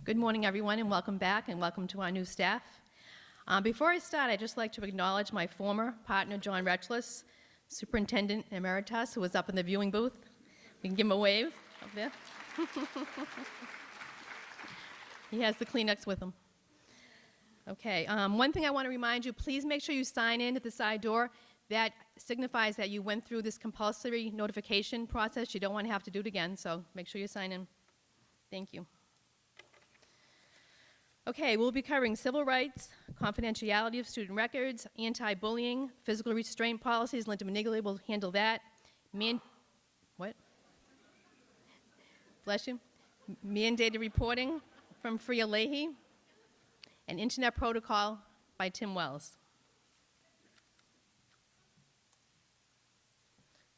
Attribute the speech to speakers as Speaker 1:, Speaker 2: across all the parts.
Speaker 1: Good morning, everyone, and welcome back, and welcome to our new staff. Before I start, I'd just like to acknowledge my former partner, John Retchless, Superintendent Emeritus, who was up in the viewing booth. We can give him a wave up there. He has the Kleenex with him. Okay, one thing I want to remind you, please make sure you sign in at the side door. That signifies that you went through this compulsory notification process. You don't want to have to do it again, so make sure you sign in. Thank you. Okay, we'll be covering civil rights, confidentiality of student records, anti-bullying, physical restraint policies. Linda Manigali will handle that. What? Bless you. Mandated reporting from Freya Leahy, and Internet Protocol by Tim Wells.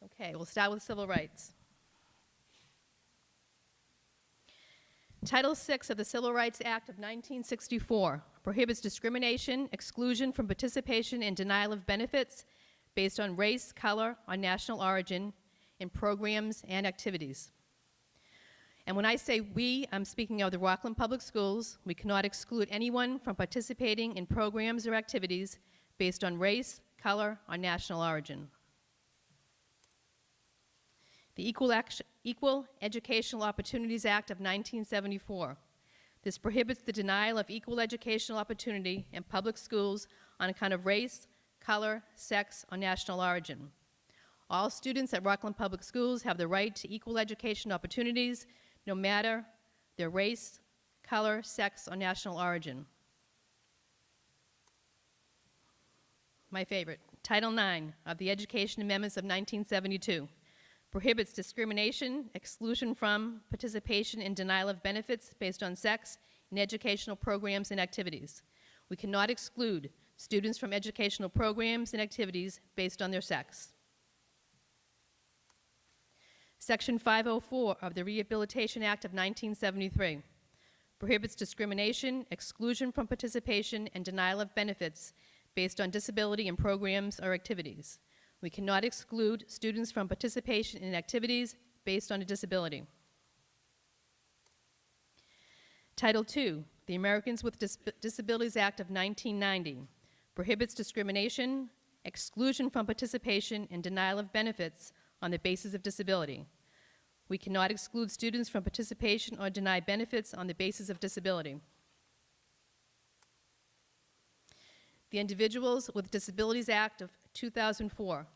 Speaker 1: Okay, we'll start with civil rights. Title VI of the Civil Rights Act of 1964 prohibits discrimination, exclusion from participation, and denial of benefits based on race, color, or national origin in programs and activities. And when I say we, I'm speaking of the Rockland Public Schools. We cannot exclude anyone from participating in programs or activities based on race, color, or national origin. The Equal Educational Opportunities Act of 1974. This prohibits the denial of equal educational opportunity in public schools on account of race, color, sex, or national origin. All students at Rockland Public Schools have the right to equal education opportunities, no matter their race, color, sex, or national origin. My favorite, Title IX of the Education Amendments of 1972. Prohibits discrimination, exclusion from, participation, and denial of benefits based on sex in educational programs and activities. We cannot exclude students from educational programs and activities based on their sex. Section 504 of the Rehabilitation Act of 1973 prohibits discrimination, exclusion from participation, and denial of benefits based on disability in programs or activities. We cannot exclude students from participation in activities based on a disability. Title II, the Americans with Disabilities Act of 1990, prohibits discrimination, exclusion from participation, and denial of benefits on the basis of disability. We cannot exclude students from participation or deny benefits on the basis of disability. The Individuals with Disabilities Act of 2004.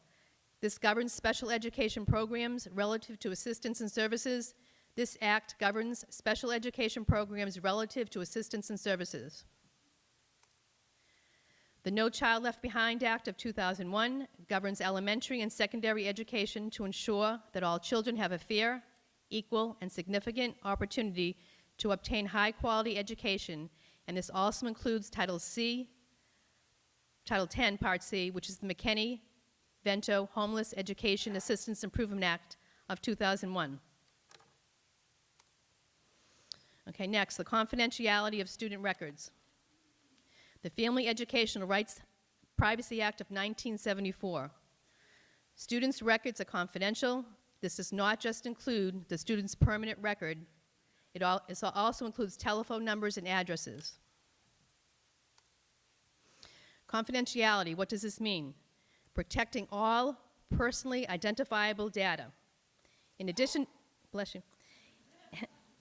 Speaker 1: This governs special education programs relative to assistance and services. This act governs special education programs relative to assistance and services. The No Child Left Behind Act of 2001 governs elementary and secondary education to ensure that all children have a fair, equal, and significant opportunity to obtain high-quality education, and this also includes Title 10, Part C, which is the McKinney-Vento Homeless Education Assistance Improvement Act of 2001. Okay, next, the confidentiality of student records. The Family Educational Rights Privacy Act of 1974. Students' records are confidential. This does not just include the student's permanent record. It also includes telephone numbers and addresses. Confidentiality, what does this mean? Protecting all personally identifiable data. In addition, bless you.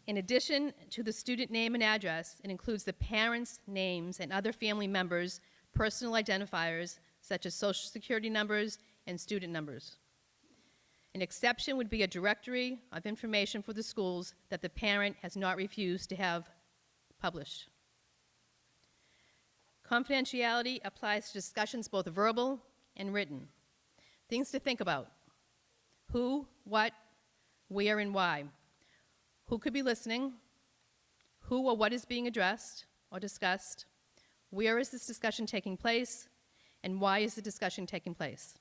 Speaker 1: In addition to the student name and address, it includes the parents' names and other family members' personal identifiers, such as social security numbers and student numbers. An exception would be a directory of information for the schools that the parent has not refused to have published. Confidentiality applies to discussions both verbal and written. Things to think about: who, what, where, and why. Who could be listening? Who or what is being addressed or discussed? Where is this discussion taking place? And why is the discussion taking place?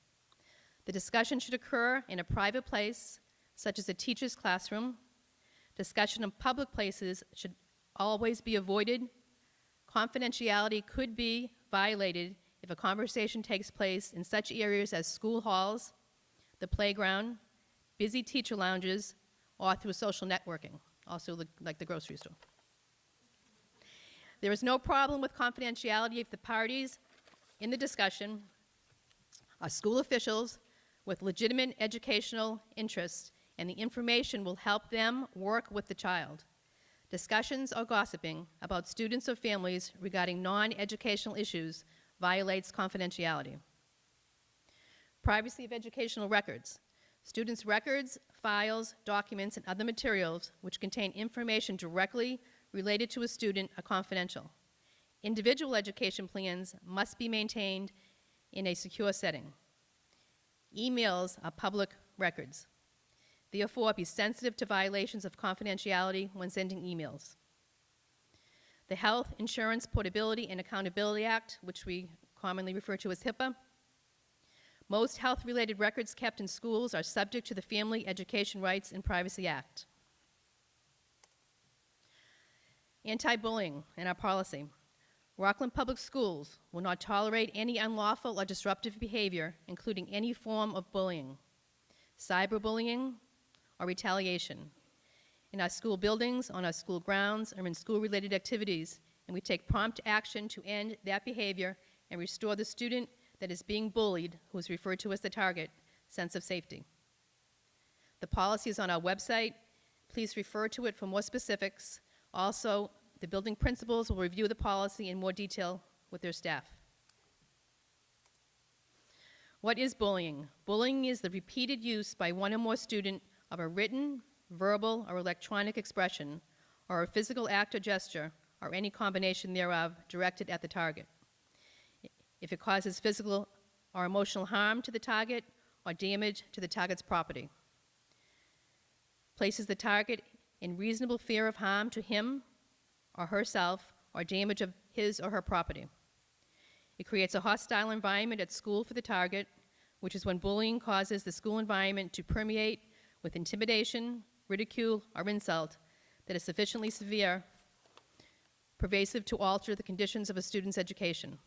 Speaker 1: The discussion should occur in a private place, such as a teacher's classroom. Discussion in public places should always be avoided. Confidentiality could be violated if a conversation takes place in such areas as school halls, the playground, busy teacher lounges, or through social networking, also like the grocery store. there is no problem with confidentiality if the parties in the discussion are school officials with legitimate educational interests and the information will help them work with the child. Discussions or gossiping about students or families regarding non-educational issues violates confidentiality. Privacy of educational records. Students' records, files, documents, and other materials which contain information directly related to a student are confidential. Individual education plans must be maintained in a secure setting. Emails are public records. Therefore, be sensitive to violations of confidentiality when sending emails. The Health Insurance Portability and Accountability Act, which we commonly refer to as HIPAA. Most health-related records kept in schools are subject to the Family Education Rights and Privacy Act. Anti-bullying in our policy. Rockland Public Schools will not tolerate any unlawful or disruptive behavior, including any form of bullying, cyberbullying, or retaliation in our school buildings, on our school grounds, or in school-related activities, and we take prompt action to end that behavior and restore the student that is being bullied, who is referred to as the target, sense of safety. The policy is on our website. Please refer to it for more specifics. Also, the building principals will review the policy in more detail with their staff. What is bullying? Bullying is the repeated use by one or more students of a written, verbal, or electronic expression, or a physical act or gesture, or any combination thereof directed at the target. If it causes physical or emotional harm to the target or damage to the target's property. Places the target in reasonable fear of harm to him or herself or damage of his or her property. It creates a hostile environment at school for the target, which is when bullying causes the school environment to permeate with intimidation, ridicule, or insult that is sufficiently severe, pervasive to alter the conditions of a student's education.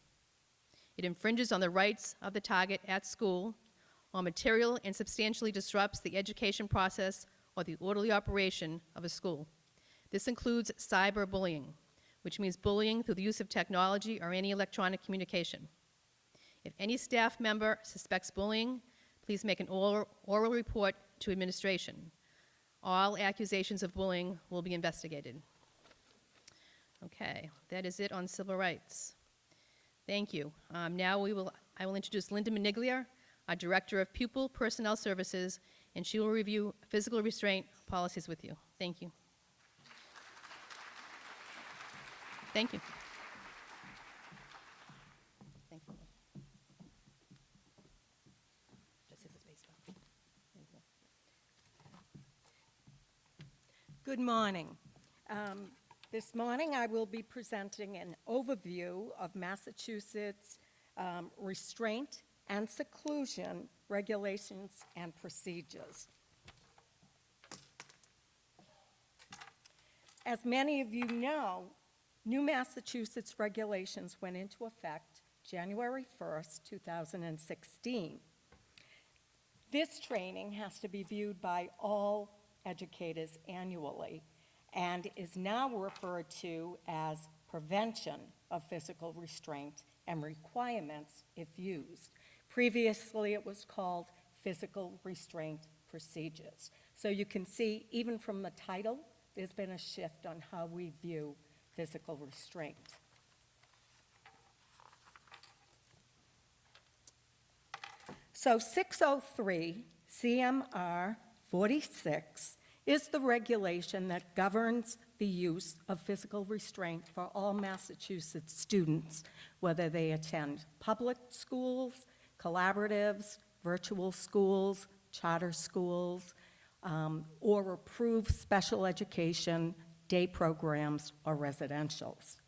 Speaker 1: It infringes on the rights of the target at school, or material and substantially disrupts the education process or the orderly operation of a school. This includes cyberbullying, which means bullying through the use of technology or any electronic communication. If any staff member suspects bullying, please make an oral report to administration. All accusations of bullying will be investigated. Okay, that is it on civil rights. Thank you. Now I will introduce Linda Maniglia, our Director of Pupil Personnel Services, and she will review physical restraint policies with you. Thank you. Thank you. Thank you. Just hit the space bar. Thank you.
Speaker 2: Good morning. This morning I will be presenting an overview of Massachusetts restraint and seclusion regulations and procedures. As many of you know, new Massachusetts regulations went into effect January 1st, 2016. This training has to be viewed by all educators annually and is now referred to as prevention of physical restraint and requirements if used. Previously, it was called physical restraint procedures. So you can see, even from the title, there's been a shift on how we view physical restraint. So 603 CMR 46 is the regulation that governs the use of physical restraint for all Massachusetts students, whether they attend public schools, collaboratives, virtual schools, charter schools, or approved special education, day programs, or residentials.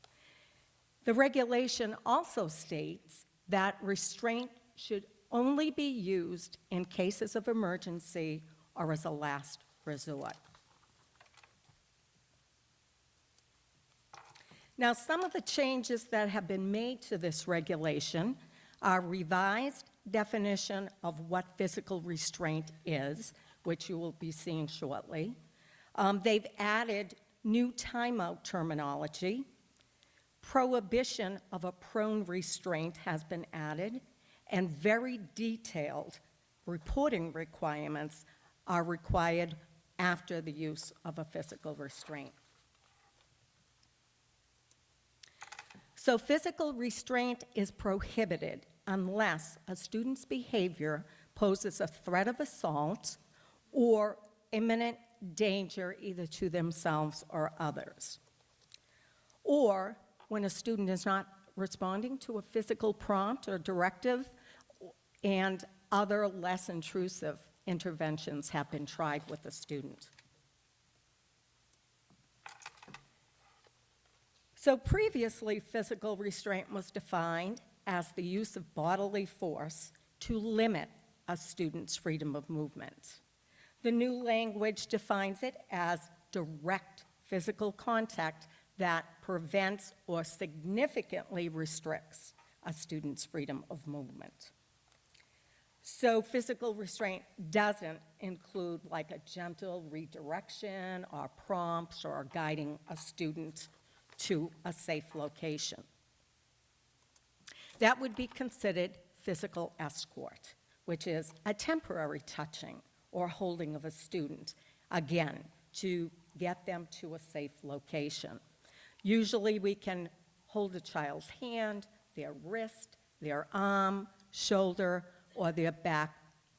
Speaker 2: The regulation also states that restraint should only be used in cases of emergency or as a last resort. Now, some of the changes that have been made to this regulation are revised definition of what physical restraint is, which you will be seeing shortly. They've added new timeout terminology, Prohibition of a prone restraint has been added, and very detailed reporting requirements are required after the use of a physical restraint. So physical restraint is prohibited unless a student's behavior poses a threat of assault or imminent danger either to themselves or others, or when a student is not responding to a physical prompt or directive, and other less intrusive interventions have been tried with the student. So previously, physical restraint was defined as the use of bodily force to limit a student's freedom of movement. The new language defines it as direct physical contact that prevents or significantly restricts a student's freedom of movement. So physical restraint doesn't include like a gentle redirection or prompts or guiding a student to a safe location. That would be considered physical escort, which is a temporary touching or holding of a student, again, to get them to a safe location. Usually we can hold a child's hand, their wrist, their arm, shoulder, or their back,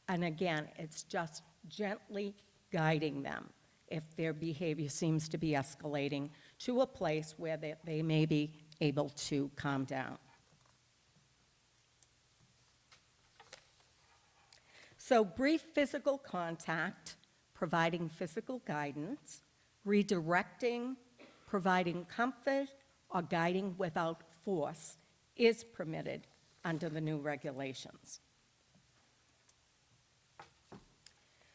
Speaker 2: and again, it's just gently guiding them if their behavior seems to be escalating to a place where they may be able to calm down. So brief physical contact, providing physical guidance, redirecting, providing comfort, or guiding without force is permitted under the new regulations.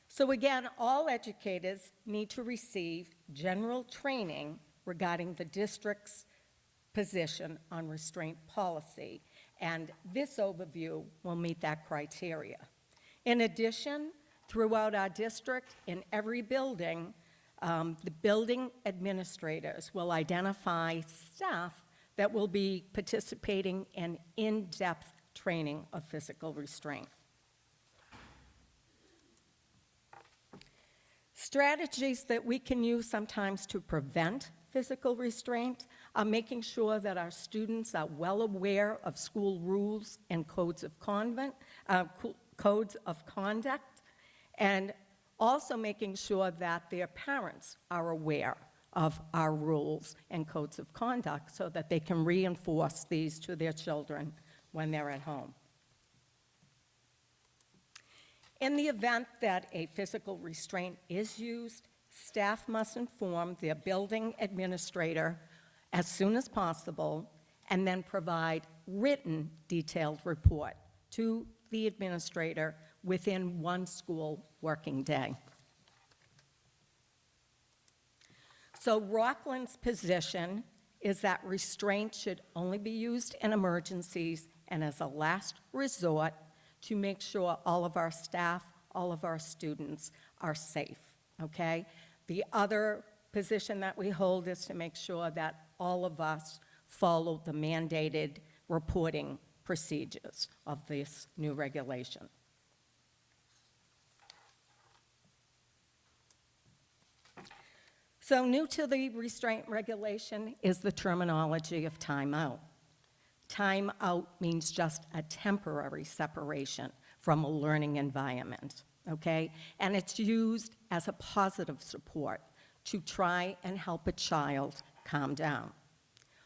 Speaker 2: So again, all educators need to receive general training regarding the district's position on restraint policy, and this overview will meet that criteria. In addition, throughout our district, in every building, the building administrators will identify staff that will be participating in in-depth training of physical restraint. Strategies that we can use sometimes to prevent physical restraint are making sure that our students are well aware of school rules and codes of conduct, and also making sure that their parents are aware of our rules and codes of conduct so that they can reinforce these to their children when they're at home. In the event that a physical restraint is used, staff must inform their building administrator as soon as possible and then provide written detailed report to the administrator within one school working day. So Rockland's position is that restraint should only be used in emergencies and as a last resort to make sure all of our staff, all of our students are safe, okay? The other position that we hold is to make sure that all of us follow the mandated reporting procedures of this new regulation. So new to the restraint regulation is the terminology of timeout. Timeout means just a temporary separation from a learning environment, okay? And it's used as a positive support to try and help a child calm down.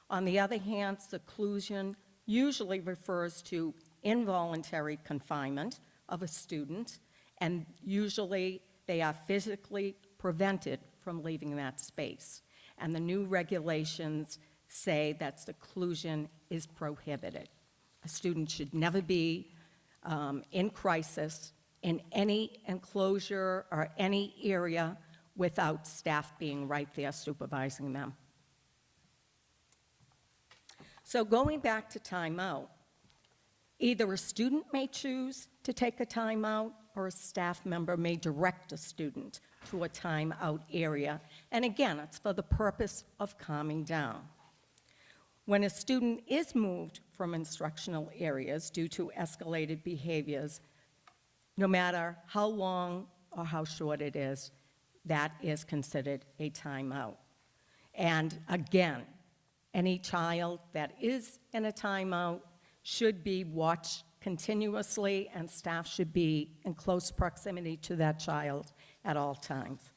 Speaker 2: On the other hand, seclusion usually refers to involuntary confinement of a student, and usually they are physically prevented from leaving that space. And the new regulations say that seclusion is prohibited. A student should never be in crisis in any enclosure or any area without staff being right there supervising them. So going back to timeout, either a student may choose to take a timeout or a staff member may direct a student to a timeout area. And again, it's for the purpose of calming down. When a student is moved from instructional areas due to escalated behaviors, no matter how long or how short it is, that is considered a timeout. And again, any child that is in a timeout should be watched continuously, and staff should be in close proximity to that child at all times.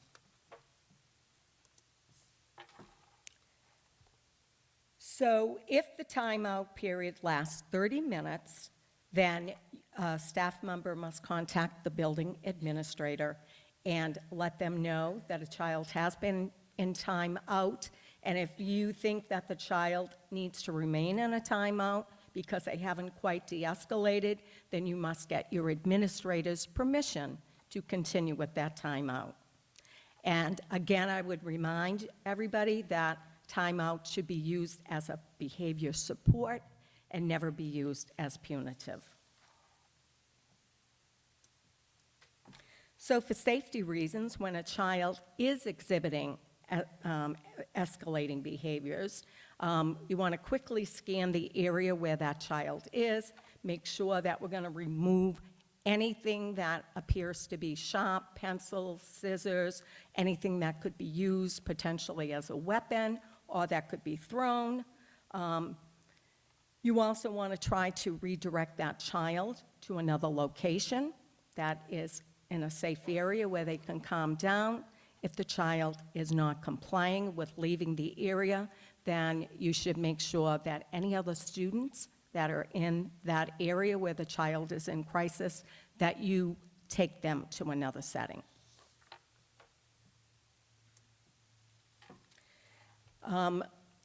Speaker 2: So if the timeout period lasts 30 minutes, then a staff member must contact the building administrator and let them know that a child has been in timeout. And if you think that the child needs to remain in a timeout because they haven't quite de-escalated, then you must get your administrator's permission to continue with that timeout. And again, I would remind everybody that timeout should be used as a behavior support and never be used as punitive. So for safety reasons, when a child is exhibiting escalating behaviors, you want to quickly scan the area where that child is, make sure that we're going to remove anything that appears to be sharp, pencils, scissors, anything that could be used potentially as a weapon or that could be thrown. You also want to try to redirect that child to another location that is in a safe area where they can calm down. If the child is not complying with leaving the area, then you should make sure that any other students that are in that area where the child is in crisis, that you take them to another setting.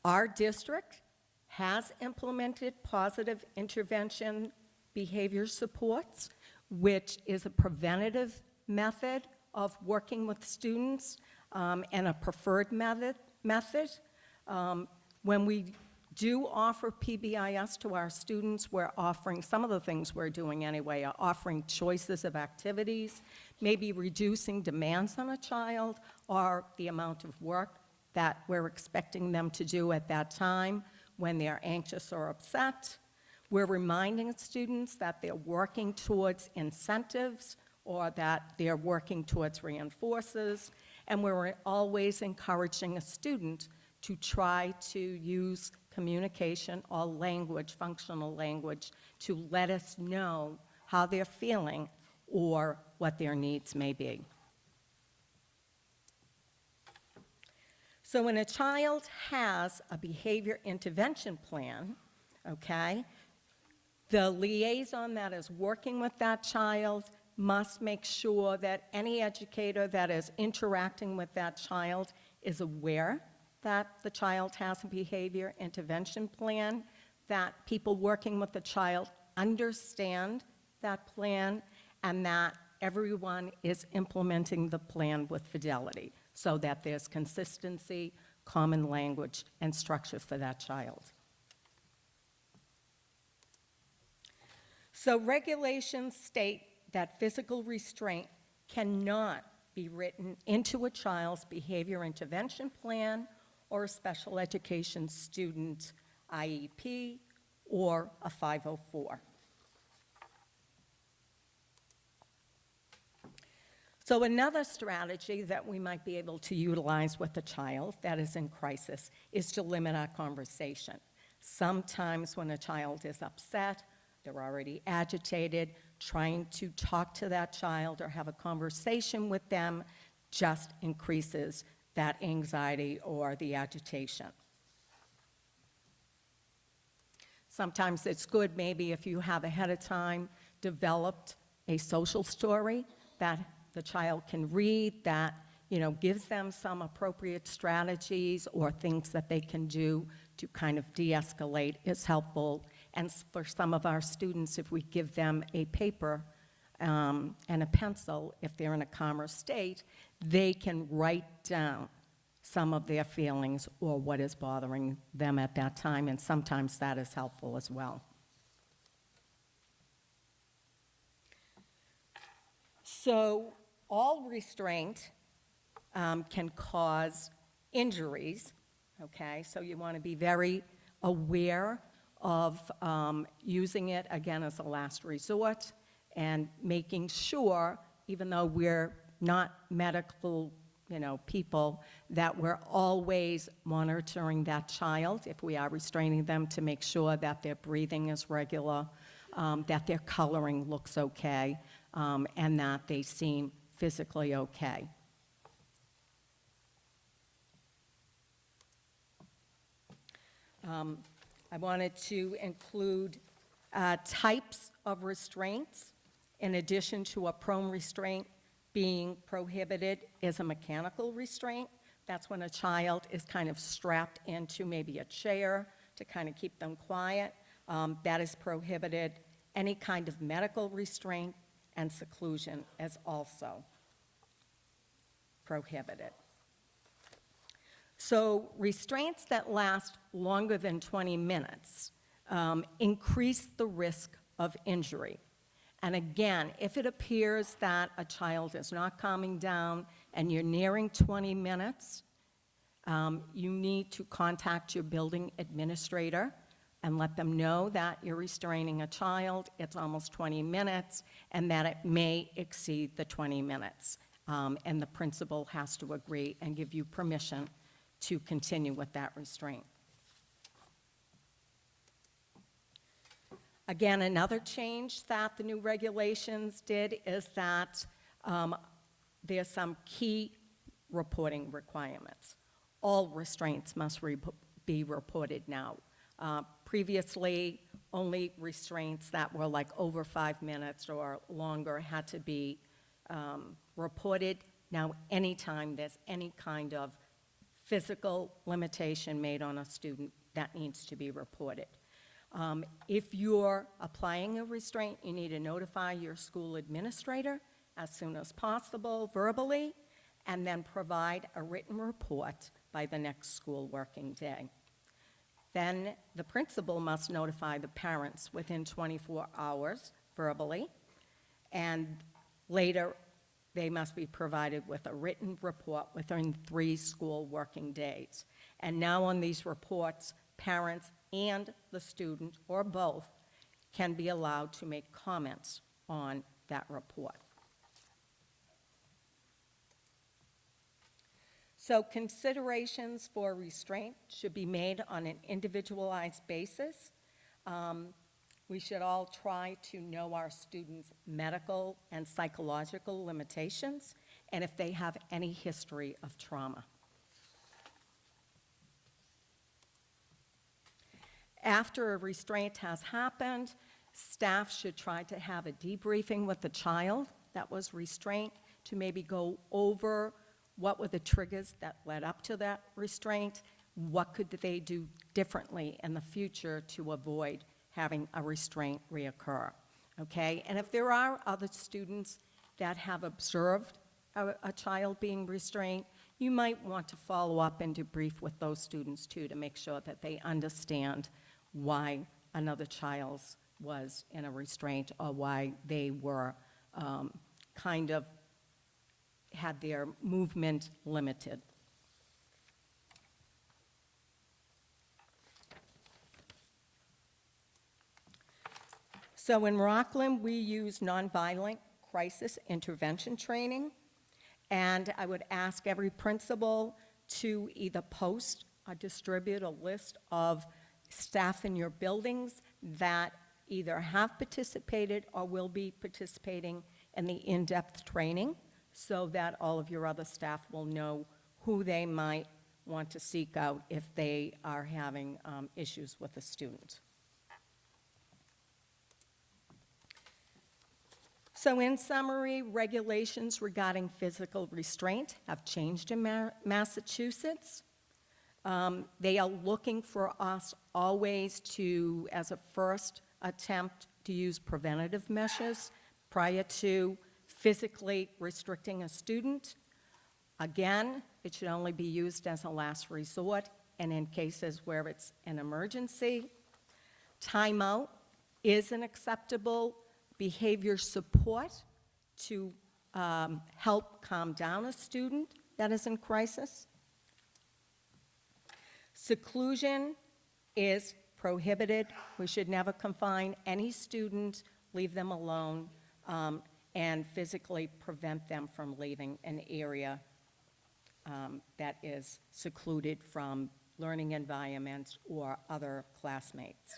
Speaker 2: Our district has implemented positive intervention behavior supports, which is a preventative method of working with students and a preferred method. When we do offer PBIS to our students, we're offering, some of the things we're doing anyway, are offering choices of activities, maybe reducing demands on a child or the amount of work that we're expecting them to do at that time when they're anxious or upset. We're reminding students that they're working towards incentives or that they're working towards reinforcers, and we're always encouraging a student to try to use communication or language, functional language, to let us know how they're feeling or what their needs may be. So when a child has a behavior intervention plan, okay, the liaison that is working with that child must make sure that any educator that is interacting with that child is aware that the child has a behavior intervention plan, that people working with the child understand that plan, and that everyone is implementing the plan with fidelity so that there's consistency, common language, and structure for that child. So regulations state that physical restraint cannot be written into a child's behavior intervention plan or a special education student IEP or a 504. So another strategy that we might be able to utilize with a child that is in crisis is to limit our conversation. Sometimes when a child is upset, they're already agitated, trying to talk to that child or have a conversation with them just increases that anxiety or the agitation. Sometimes it's good maybe if you have ahead of time developed a social story that the child can read that, you know, gives them some appropriate strategies or things that they can do to kind of de-escalate is helpful. And for some of our students, if we give them a paper and a pencil, if they're in a calmer state, they can write down some of their feelings or what is bothering them at that time, and sometimes that is helpful as well. So all restraint can cause injuries, okay? So you want to be very aware of using it, again, as a last resort, and making sure, even though we're not medical, people, that we're always monitoring that child if we are restraining them to make sure that their breathing is regular, that their coloring looks okay, and that they seem physically okay. I wanted to include types of restraints. In addition to a prone restraint being prohibited is a mechanical restraint. That's when a child is kind of strapped into maybe a chair to kind of keep them quiet. That is prohibited. Any kind of medical restraint and seclusion is also prohibited. So restraints that last longer than 20 minutes increase the risk of injury. And again, if it appears that a child is not calming down and you're nearing 20 minutes, you need to contact your building administrator and let them know that you're restraining a child, it's almost 20 minutes, and that it may exceed the 20 minutes. And the principal has to agree and give you permission to continue with that restraint. Again, another change that the new regulations did is that there's some key reporting requirements. All restraints must be reported now. Previously, only restraints that were like over 5 minutes or longer had to be reported. Now, anytime there's any kind of physical limitation made on a student, that needs to be reported. If you're applying a restraint, you need to notify your school administrator as soon as possible verbally, and then provide a written report by the next school working day. Then the principal must notify the parents within 24 hours verbally, and later they must be provided with a written report within 3 school working days. And now on these reports, parents and the student, or both, can be allowed to make comments on that report. So considerations for restraint should be made on an individualized basis. We should all try to know our students' medical and psychological limitations, and if they have any history of trauma. After a restraint has happened, staff should try to have a debriefing with the child that was restrained to maybe go over what were the triggers that led up to that restraint, what could they do differently in the future to avoid having a restraint reoccur, okay? And if there are other students that have observed a child being restrained, you might want to follow up and debrief with those students too to make sure that they understand why another child was in a restraint or why they were kind of had their movement limited. So in Rockland, we use nonviolent crisis intervention training, and I would ask every principal to either post or distribute a list of staff in your buildings that either have participated or will be participating in the in-depth training so that all of your other staff will know who they might want to seek out if they are having issues with a student. So in summary, regulations regarding physical restraint have changed in Massachusetts. They are looking for us always to, as a first attempt, to use preventative measures prior to physically restricting a student. Again, it should only be used as a last resort and in cases where it's an emergency. Timeout is an acceptable behavior support to help calm down a student that is in crisis. Seclusion is prohibited. We should never confine any student, leave them alone, and physically prevent them from leaving an area that is secluded from learning environments or other classmates.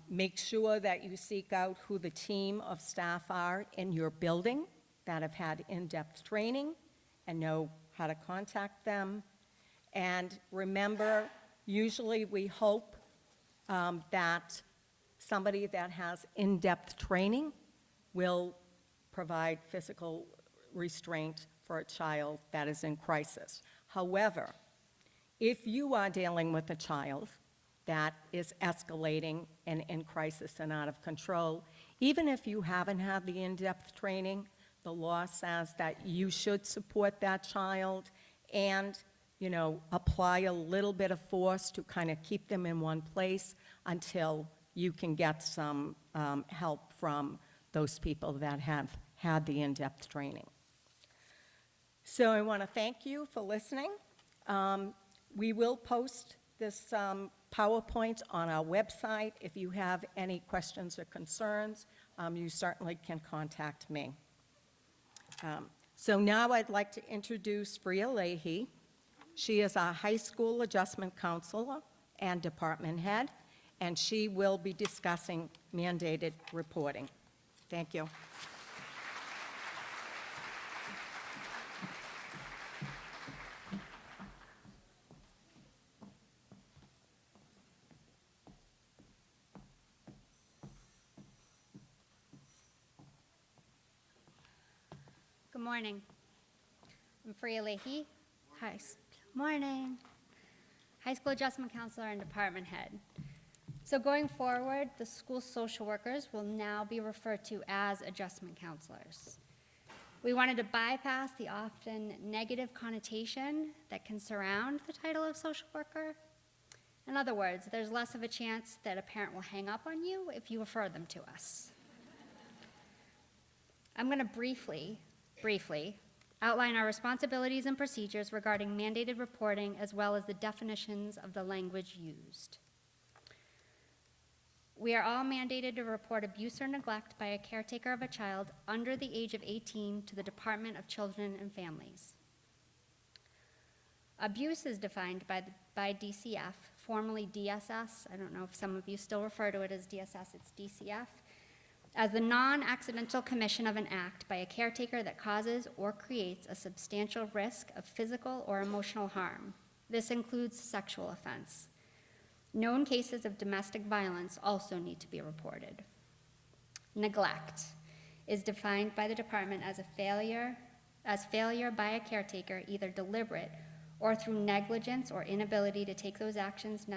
Speaker 2: Make sure that you seek out who the team of staff are in your building that have had in-depth training and know how to contact them. And remember, usually we hope that somebody that has in-depth training will provide physical restraint for a child that is in crisis. However, if you are dealing with a child that is escalating and in crisis and out of control, even if you haven't had the in-depth training, the law says that you should support that child and, you know, apply a little bit of force to kind of keep them in one place until you can get some help from those people that have had the in-depth training. So I want to thank you for listening. We will post this PowerPoint on our website. If you have any questions or concerns, you certainly can contact me. So now I'd like to introduce Freya Leahy. She is our high school adjustment counselor and department head, and she will be discussing mandated reporting. Thank you.
Speaker 3: Good morning. I'm Freya Leahy. Morning. High school adjustment counselor and department head. So going forward, the school social workers will now be referred to as adjustment counselors. We wanted to bypass the often negative connotation that can surround the title of social worker. In other words, there's less of a chance that a parent will hang up on you if you refer them to us. I'm going to briefly outline our responsibilities and procedures regarding mandated reporting, as well as the definitions of the language used. We are all mandated to report abuse or neglect by a caretaker of a child under the age of 18 to the Department of Children and Families. Abuse is defined by DCF, formerly DSS. I don't know if some of you still refer to it as DSS, it's DCF, as the non-accidental commission of an act by a caretaker that causes or creates a substantial risk of physical or emotional harm. This includes sexual offense. Known cases of domestic violence also need to be reported. Neglect is defined by the department as failure by a caretaker, either deliberate or through negligence or inability to take those actions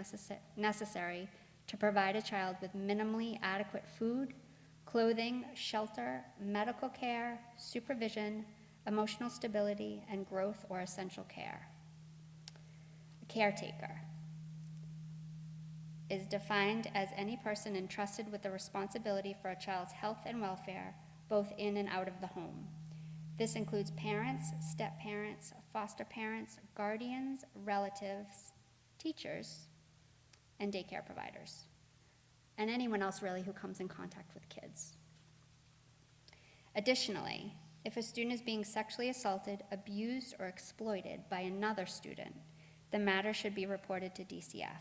Speaker 3: necessary to provide a child with minimally adequate food, clothing, shelter, medical care, supervision, emotional stability, and growth or essential care. A caretaker is defined as any person entrusted with the responsibility for a child's health and welfare, both in and out of the home. This includes parents, step-parents, foster parents, guardians, relatives, teachers, and daycare providers, and anyone else really who comes in contact with kids. Additionally, if a student is being sexually assaulted, abused, or exploited by another student, the matter should be reported to DCF.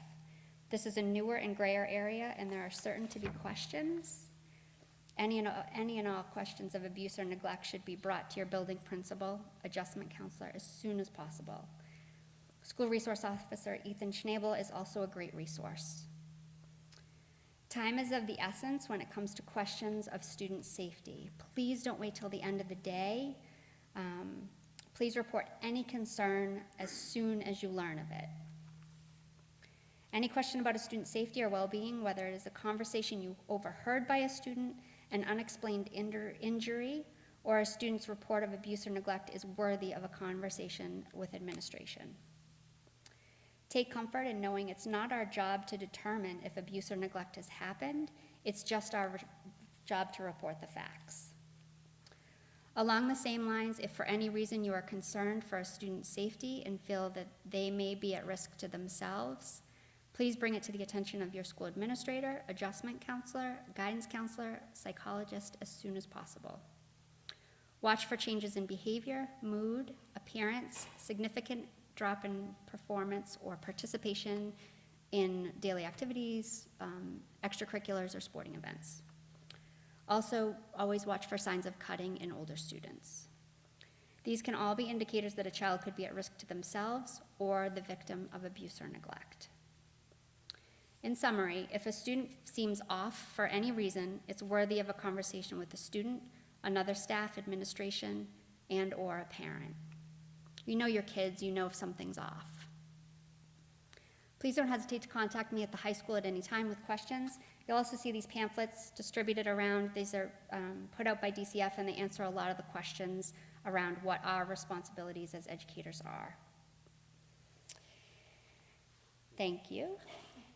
Speaker 3: This is a newer and grayer area, and there are certain to be questions. Any and all questions of abuse or neglect should be brought to your building principal, adjustment counselor, as soon as possible. School resource officer Ethan Schnabel is also a great resource. Time is of the essence when it comes to questions of student safety. Please don't wait till the end of the day. Please report any concern as soon as you learn of it. Any question about a student's safety or well-being, whether it is a conversation you overheard by a student, an unexplained injury, or a student's report of abuse or neglect, is worthy of a conversation with administration. Take comfort in knowing it's not our job to determine if abuse or neglect has happened. It's just our job to report the facts. Along the same lines, if for any reason you are concerned for a student's safety and feel that they may be at risk to themselves, Please bring it to the attention of your school administrator, adjustment counselor, guidance counselor, psychologist as soon as possible. Watch for changes in behavior, mood, appearance, significant drop in performance or participation in daily activities, extracurriculars, or sporting events. Also, always watch for signs of cutting in older students. These can all be indicators that a child could be at risk to themselves or the victim of abuse or neglect. In summary, if a student seems off for any reason, it's worthy of a conversation with the student, another staff, administration, and/or a parent. You know your kids, you know if something's off. Please don't hesitate to contact me at the high school at any time with questions. You'll also see these pamphlets distributed around. These are put out by DCF, and they answer a lot of the questions around what our responsibilities as educators are. Thank you.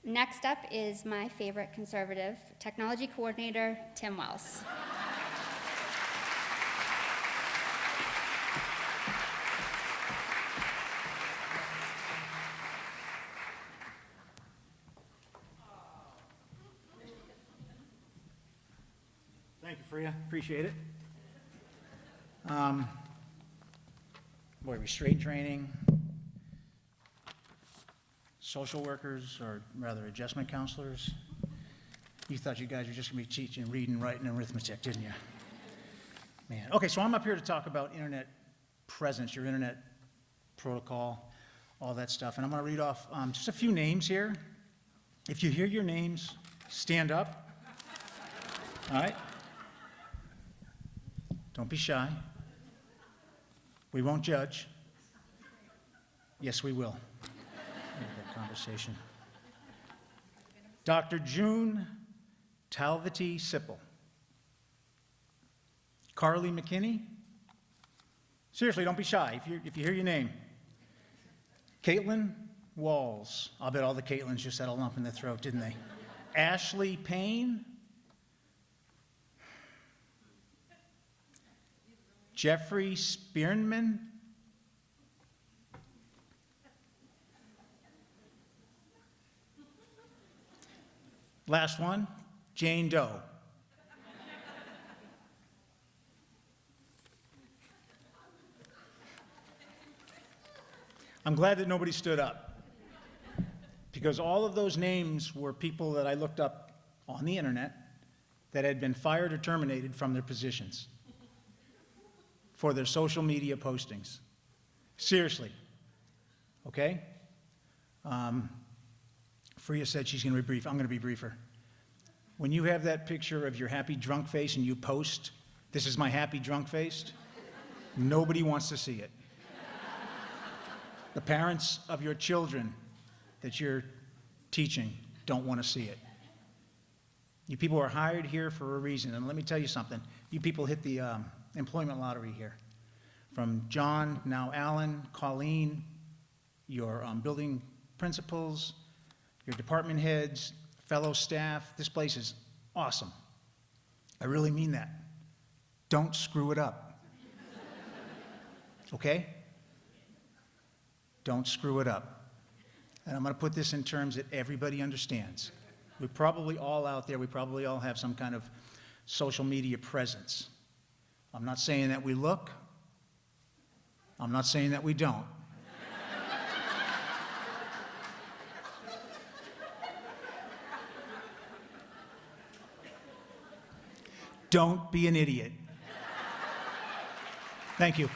Speaker 3: Next up is my favorite conservative, technology coordinator, Tim Wells.
Speaker 4: Thank you, Freya. Appreciate it. Restraint training, social workers, or rather adjustment counselors. You thought you guys were just going to be teaching reading, writing, and arithmetic, didn't you? Man. Okay, so I'm up here to talk about internet presence, your internet protocol, all that stuff. And I'm going to read off just a few names here. If you hear your names, stand up. All right? Don't be shy. We won't judge. Yes, we will. That conversation. Dr. June Talvati Sipple. Carly McKinney. Seriously, don't be shy if you hear your name. Caitlin Walls. I'll bet all the Caitlins just had a lump in their throat, didn't they? Ashley Payne. Jeffrey Spearman. Last one, Jane Doe. I'm glad that nobody stood up, because all of those names were people that I looked up on the internet that had been fired or terminated from their positions for their social media postings. Seriously, okay? Freya said she's going to be brief. I'm going to be briefer. When you have that picture of your happy drunk face and you post, "This is my happy drunk face," nobody wants to see it. The parents of your children that you're teaching don't want to see it. You people are hired here for a reason, and let me tell you something. You people hit the employment lottery here. From John, now Alan, Colleen, your building principals, your department heads, fellow staff. This place is awesome. I really mean that. Don't screw it up. Okay? Don't screw it up. And I'm going to put this in terms that everybody understands. We're probably all out there. We probably all have some kind of social media presence. I'm not saying that we look. I'm not saying that we don't. Don't be an idiot. Thank you.